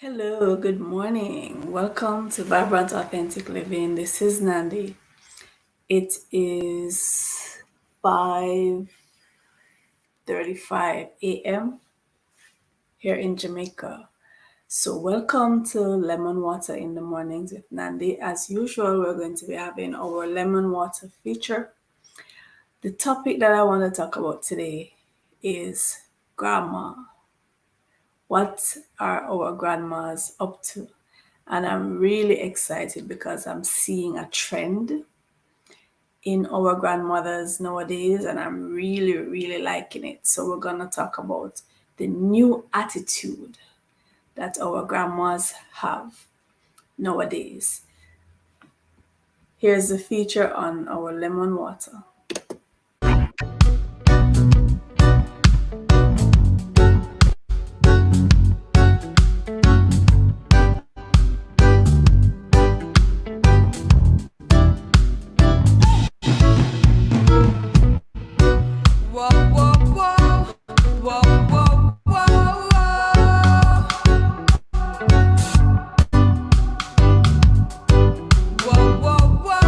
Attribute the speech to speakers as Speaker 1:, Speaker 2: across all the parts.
Speaker 1: Hello, good morning. Welcome to Vibrant Authentic Living. This is Nandi. It is 5:35 a.m. here in Jamaica. So welcome to Lemon Water in the Mornings with Nandi. As usual, we're going to be having our lemon water feature. The topic that I want to talk about today is grandma. What are our grandmas up to? And I'm really excited because I'm seeing a trend in our grandmothers nowadays, and I'm really, really liking it. So, we're going to talk about the new attitude that our grandmas have nowadays. Here's the feature on our lemon water.
Speaker 2: Whoa, whoa, whoa, whoa, whoa, whoa, whoa, whoa, whoa,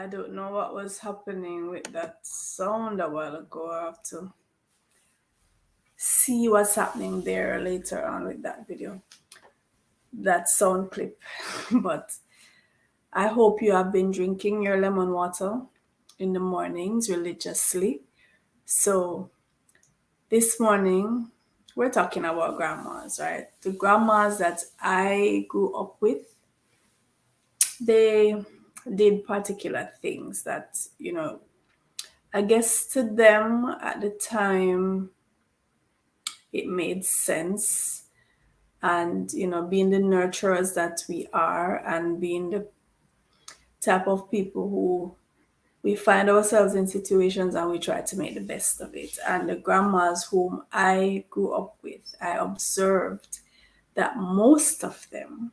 Speaker 1: I don't know what was happening with that sound a while ago. I have to see what's happening there later on with that video, that sound clip. But I hope you have been drinking your lemon water in the mornings religiously. So this morning, we're talking about grandmas, right? The grandmas that I grew up with, they did particular things that, I guess to them at the time it made sense. And, being the nurturers that we are and being the type of people who we find ourselves in situations and we try to make the best of it. And the grandmas whom I grew up with, I observed that most of them,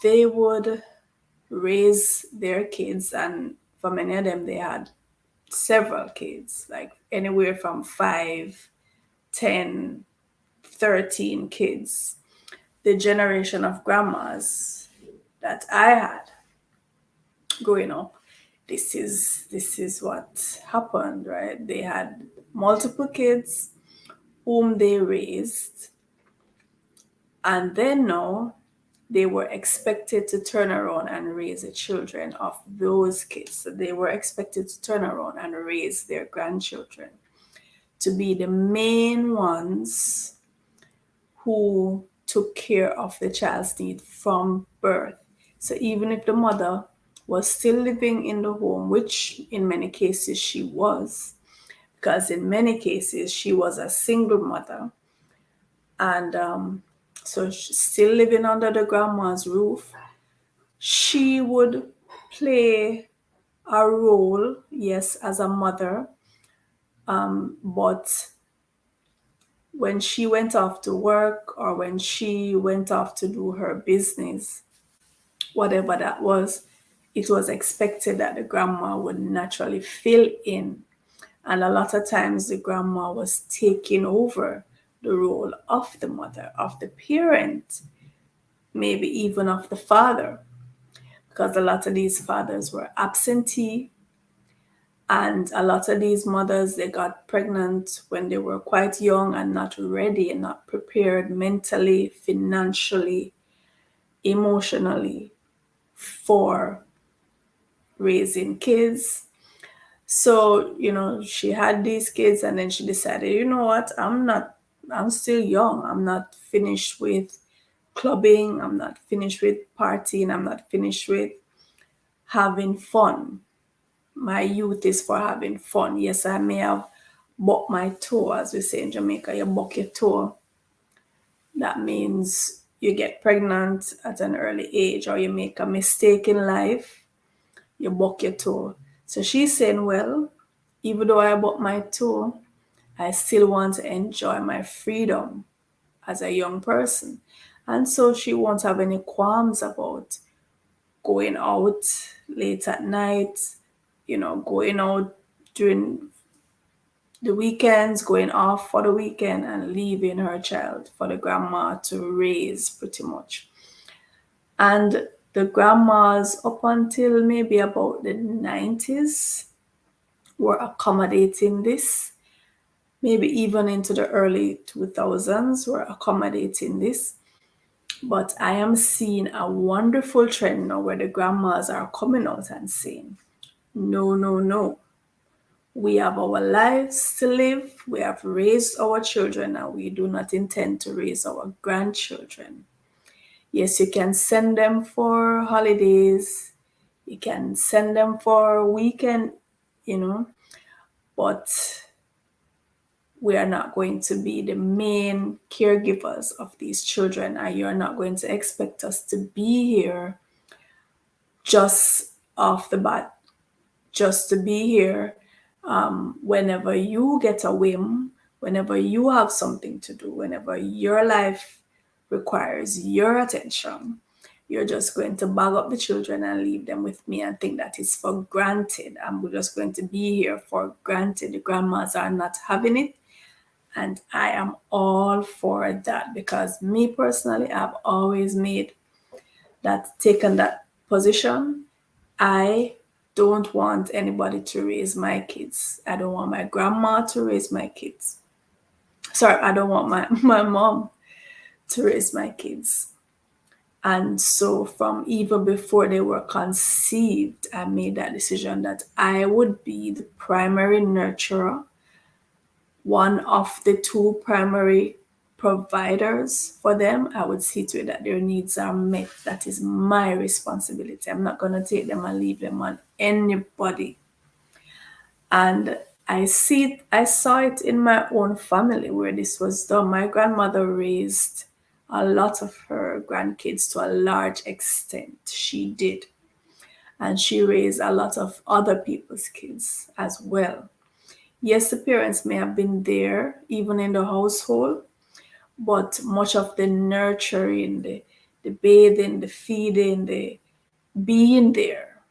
Speaker 1: they would raise their kids, and for many of them, they had several kids, like anywhere from 5, 10, 13 kids. The generation of grandmas that I had growing up, this is what happened, right? They had multiple kids whom they raised, and then now they were expected to turn around and raise the children of those kids. So they were expected to turn around and raise their grandchildren to be the main ones who took care of the child's need from birth. So even if the mother was still living in the home, which in many cases she was, because in many cases she was a single mother, and so she's still living under the grandma's roof, she would play a role, yes, as a mother, but when she went off to work or when she went off to do her business, whatever that was, it was expected that the grandma would naturally fill in. And a lot of times the grandma was taking over the role of the mother, of the parent, maybe even of the father, because a lot of these fathers were absentee. And a lot of these mothers, they got pregnant when they were quite young and not ready and not prepared mentally, financially, emotionally for raising kids. So, she had these kids and then she decided, you know what, I'm still young. I'm not finished with clubbing. I'm not finished with partying. I'm not finished with having fun. My youth is for having fun. Yes, I may have bucked my toe, as we say in Jamaica. You buck your toe. That means you get pregnant at an early age or you make a mistake in life, you buck your toe. So she's saying, well, even though I bucked my toe, I still want to enjoy my freedom as a young person. And so she won't have any qualms about going out late at night, going out during the weekends, going off for the weekend and leaving her child for the grandma to raise pretty much. And the grandmas up until maybe about the 90s were accommodating this. Maybe even into the early 2000s were accommodating this. But I am seeing a wonderful trend now where the grandmas are coming out and saying, no, no, no. We have our lives to live. We have raised our children and we do not intend to raise our grandchildren. Yes, you can send them for holidays. You can send them for a weekend, but we are not going to be the main caregivers of these children, and you're not going to expect us to be here just off the bat, just to be here whenever you get a whim, whenever you have something to do, whenever your life requires your attention. You're just going to bag up the children and leave them with me and think that is for granted. And we're just going to be here for granted. The grandmas are not having it. And I am all for that because me personally, I've always taken that position. I don't want anybody to raise my kids. I don't want my grandma to raise my kids. Sorry, I don't want my mom to raise my kids. And so, from even before they were conceived, I made that decision that I would be the primary nurturer, one of the two primary providers for them. I would see to it that their needs are met. That is my responsibility. I'm not going to take them and leave them on anybody. And I saw it in my own family where this was done. My grandmother raised a lot of her grandkids to a large extent. She did. And she raised a lot of other people's kids as well. Yes, the parents may have been there, even in the household, but much of the nurturing, the bathing, the feeding, the being there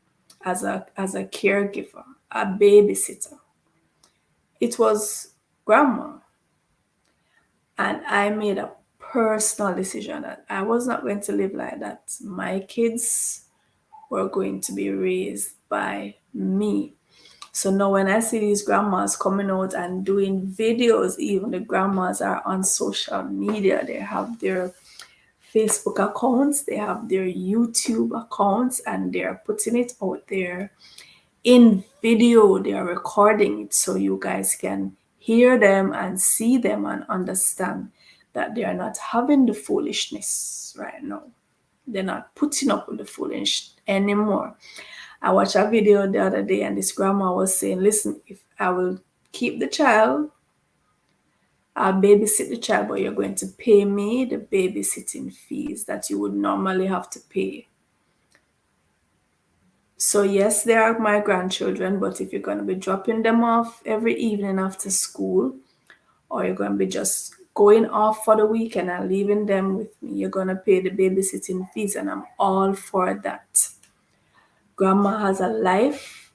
Speaker 1: as a caregiver, a babysitter, it was grandma. And I made a personal decision that I was not going to live like that. My kids were going to be raised by me. So now when I see these grandmas coming out and doing videos, even the grandmas are on social media, they have their Facebook accounts, they have their YouTube accounts, and they're putting it out there in video. They are recording it so you guys can hear them and see them and understand that they are not having the foolishness right now. They're not putting up with the foolish anymore. I watched a video the other day and this grandma was saying, listen, if I will keep the child, I'll babysit the child, but you're going to pay me the babysitting fees that you would normally have to pay. So yes, they are my grandchildren, but if you're going to be dropping them off every evening after school, or you're going to be just going off for the weekend and leaving them with me, you're going to pay the babysitting fees, and I'm all for that. Grandma has a life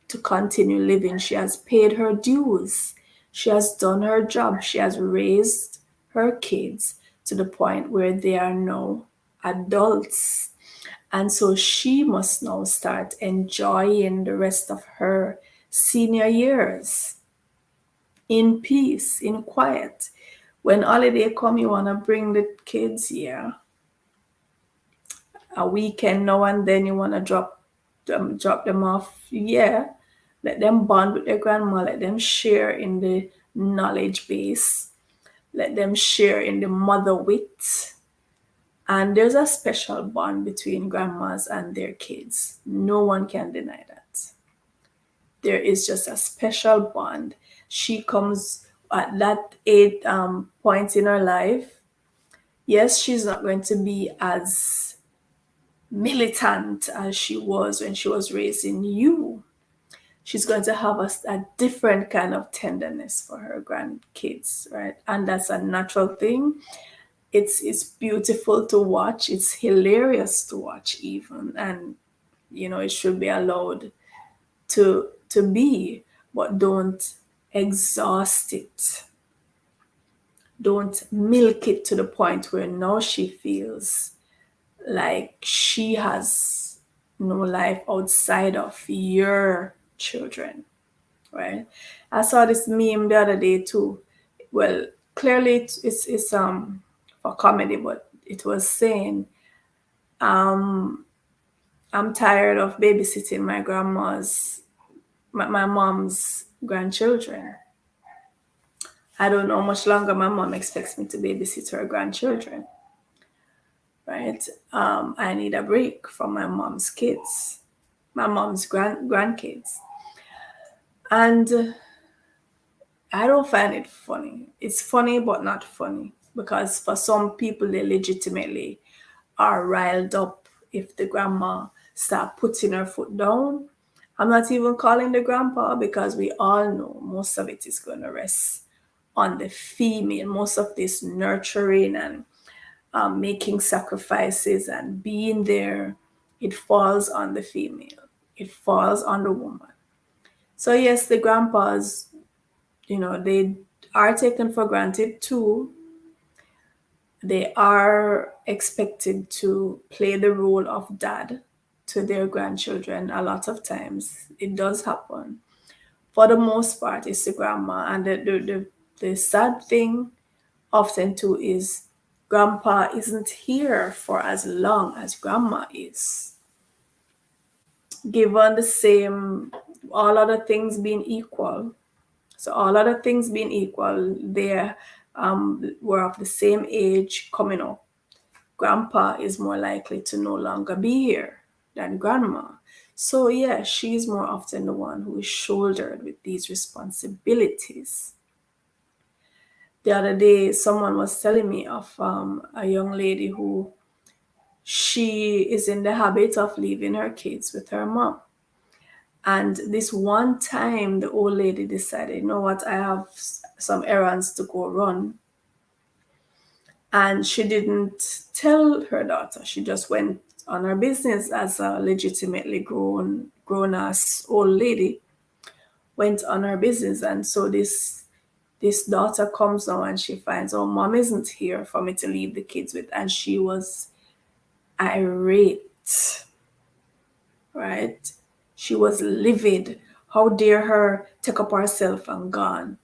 Speaker 1: to continue living. She has paid her dues. She has done her job. She has raised her kids to the point where they are now adults. And so she must now start enjoying the rest of her senior years in peace, in quiet. When holiday come, you want to bring the kids, yeah. A weekend now and then you want to drop them off, yeah. Let them bond with their grandma. Let them share in the knowledge base. Let them share in the mother wit. And there's a special bond between grandmas and their kids. No one can deny that. There is just a special bond. She comes at that point in her life. Yes, she's not going to be as militant as she was when she was raising you. She's going to have a different kind of tenderness for her grandkids, right? And that's a natural thing. It's beautiful to watch. It's hilarious to watch even, and it should be allowed to be, but don't exhaust it. Don't milk it to the point where now she feels like she has no life outside of your children, right? I saw this meme the other day too. Well, clearly it's for comedy, but it was saying, um, I'm tired of babysitting my mom's grandchildren. I don't know how much longer my mom expects me to babysit her grandchildren, right? I need a break from my mom's kids, my mom's grandkids. And I don't find it funny. It's funny, but not funny. Because for some people, they legitimately are riled up if the grandma start putting her foot down. I'm not even calling the grandpa because we all know most of it is going to rest on the female. Most of this nurturing and making sacrifices and being there, it falls on the female. It falls on the woman. So yes, the grandpas, they are taken for granted too. They are expected to play the role of dad to their grandchildren. A lot of times it does happen. For the most part, it's the grandma. And the sad thing often too is grandpa isn't here for as long as grandma is. Given the same, all other things being equal, so all other things being equal, they were of the same age coming up. Grandpa is more likely to no longer be here than grandma. So yeah, she's more often the one who is shouldered with these responsibilities. The other day, someone was telling me of a young lady who she is in the habit of leaving her kids with her mom. And this one time, the old lady decided, you know what, I have some errands to go run. And she didn't tell her daughter. She just went on her business as a legitimately grown ass old lady, went on her business. And so this daughter comes now and she finds, oh, mom isn't here for me to leave the kids with. And she was irate, right? She was livid. How dare her take up herself and gone?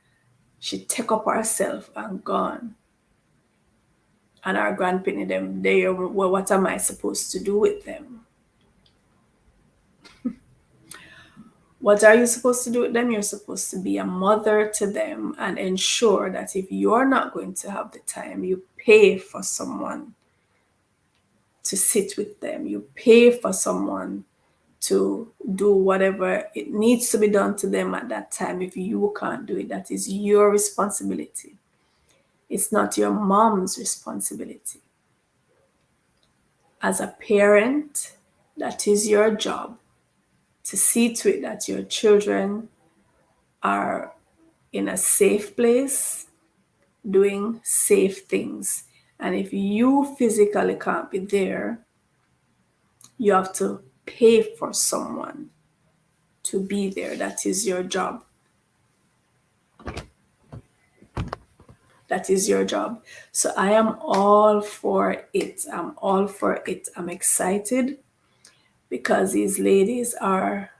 Speaker 1: She take up herself and gone. And our grandparents, them, they were, well, what am I supposed to do with them? What are you supposed to do with them? You're supposed to be a mother to them and ensure that if you're not going to have the time, you pay for someone to sit with them. You pay for someone to do whatever it needs to be done to them at that time. If you can't do it, that is your responsibility. It's not your mom's responsibility. As a parent, that is your job to see to it that your children are in a safe place, doing safe things. And if you physically can't be there, you have to pay for someone to be there. That is your job. That is your job. So I am all for it. I'm all for it. I'm excited because these ladies are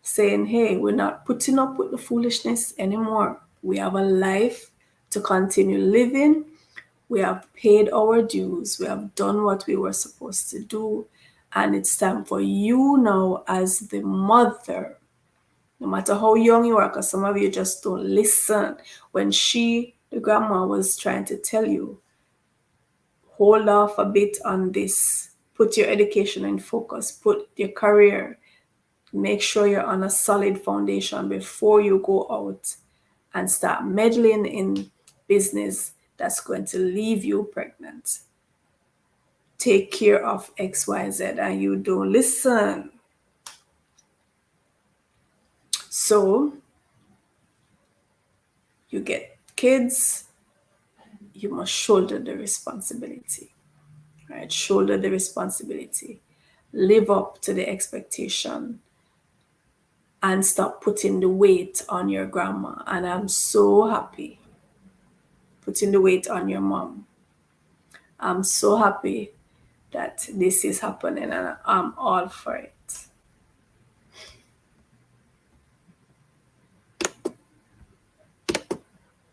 Speaker 1: saying, hey, we're not putting up with the foolishness anymore. We have a life to continue living. We have paid our dues. We have done what we were supposed to do. And it's time for you now, as the mother, no matter how young you are, because some of you just don't listen. When the grandma, was trying to tell you, hold off a bit on this, put your education in focus, put your career, make sure you're on a solid foundation before you go out and start meddling in business that's going to leave you pregnant. Take care of XYZ, and you don't listen. So you get kids, you must shoulder the responsibility, right? Shoulder the responsibility. Live up to the expectation and stop putting the weight on your grandma. And I'm so happy putting the weight on your mom. I'm so happy that this is happening and I'm all for it.